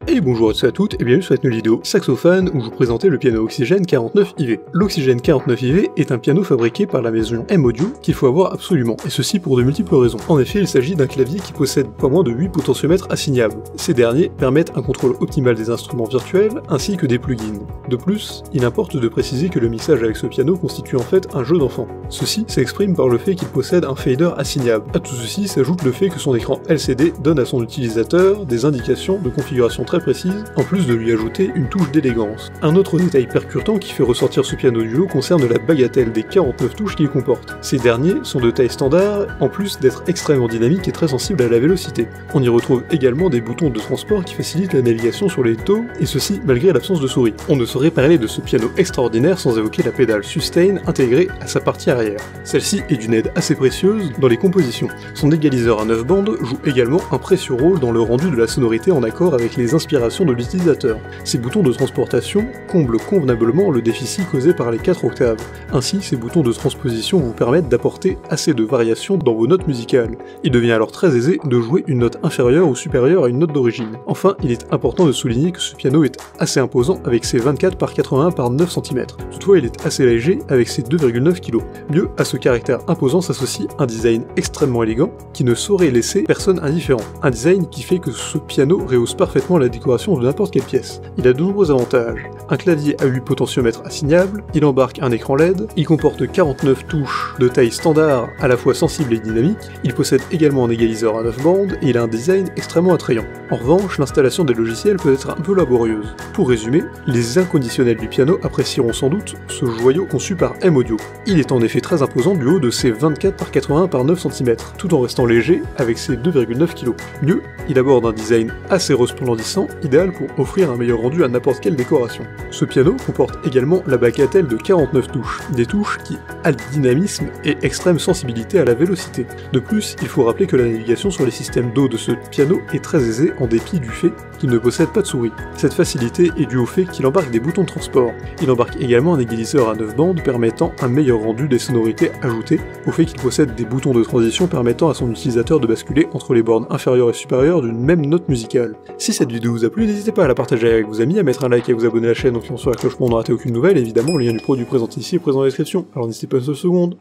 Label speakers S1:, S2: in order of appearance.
S1: Et bonjour à tous et à toutes, et bienvenue sur cette nouvelle vidéo saxophone où je vous présentais le piano Oxygène 49IV. L'Oxygène 49IV est un piano fabriqué par la maison M-Audio qu'il faut avoir absolument, et ceci pour de multiples raisons. En effet, il s'agit d'un clavier qui possède pas moins de 8 potentiomètres assignables. Ces derniers permettent un contrôle optimal des instruments virtuels ainsi que des plugins. De plus, il importe de préciser que le mixage avec ce piano constitue en fait un jeu d'enfant. Ceci s'exprime par le fait qu'il possède un fader assignable. À tout ceci s'ajoute le fait que son écran LCD donne à son utilisateur des indications de configuration très précise, en plus de lui ajouter une touche d'élégance. Un autre détail percutant qui fait ressortir ce piano du lot concerne la bagatelle des 49 touches qu'il comporte. Ces derniers sont de taille standard, en plus d'être extrêmement dynamiques et très sensibles à la vélocité. On y retrouve également des boutons de transport qui facilitent la navigation sur les taux, et ceci malgré l'absence de souris. On ne saurait parler de ce piano extraordinaire sans évoquer la pédale sustain intégrée à sa partie arrière. Celle-ci est d'une aide assez précieuse dans les compositions. Son égaliseur à 9 bandes joue également un précieux rôle dans le rendu de la sonorité en accord avec les inspiration de l'utilisateur. Ces boutons de transportation comblent convenablement le déficit causé par les 4 octaves. Ainsi, ces boutons de transposition vous permettent d'apporter assez de variations dans vos notes musicales. Il devient alors très aisé de jouer une note inférieure ou supérieure à une note d'origine. Enfin, il est important de souligner que ce piano est assez imposant avec ses 24 par 81 par 9 cm. Toutefois, il est assez léger avec ses 2,9 kg. Mieux, à ce caractère imposant s'associe un design extrêmement élégant qui ne saurait laisser personne indifférent. Un design qui fait que ce piano rehausse parfaitement la décoration de n'importe quelle pièce. Il a de nombreux avantages. Un clavier à 8 potentiomètres assignables, il embarque un écran LED, il comporte 49 touches de taille standard à la fois sensible et dynamique, il possède également un égaliseur à 9 bandes et il a un design extrêmement attrayant. En revanche, l'installation des logiciels peut être un peu laborieuse. Pour résumer, les inconditionnels du piano apprécieront sans doute ce joyau conçu par M-Audio. Il est en effet très imposant du haut de ses 24 par 81 par 9 cm, tout en restant léger avec ses 2,9 kg. Mieux, il aborde un design assez resplendissant, idéal pour offrir un meilleur rendu à n'importe quelle décoration. Ce piano comporte également la bagatelle de 49 touches, des touches qui allient dynamisme et extrême sensibilité à la vélocité. De plus, il faut rappeler que la navigation sur les systèmes d'eau de ce piano est très aisée en dépit du fait qu'il ne possède pas de souris. Cette facilité est due au fait qu'il embarque des boutons de transport. Il embarque également un égaliseur à 9 bandes permettant un meilleur rendu des sonorités ajoutées, au fait qu'il possède des boutons de transition permettant à son utilisateur de basculer entre les bornes inférieures et supérieures d'une même note musicale. Si cette vidéo vous a plu, n'hésitez pas à la partager avec vos amis, à mettre un like et à vous abonner à la chaîne en cliquant sur la cloche pour ne rater aucune nouvelle, et évidemment le lien du produit présenté ici est présent dans la description, alors n'hésitez pas une seule seconde.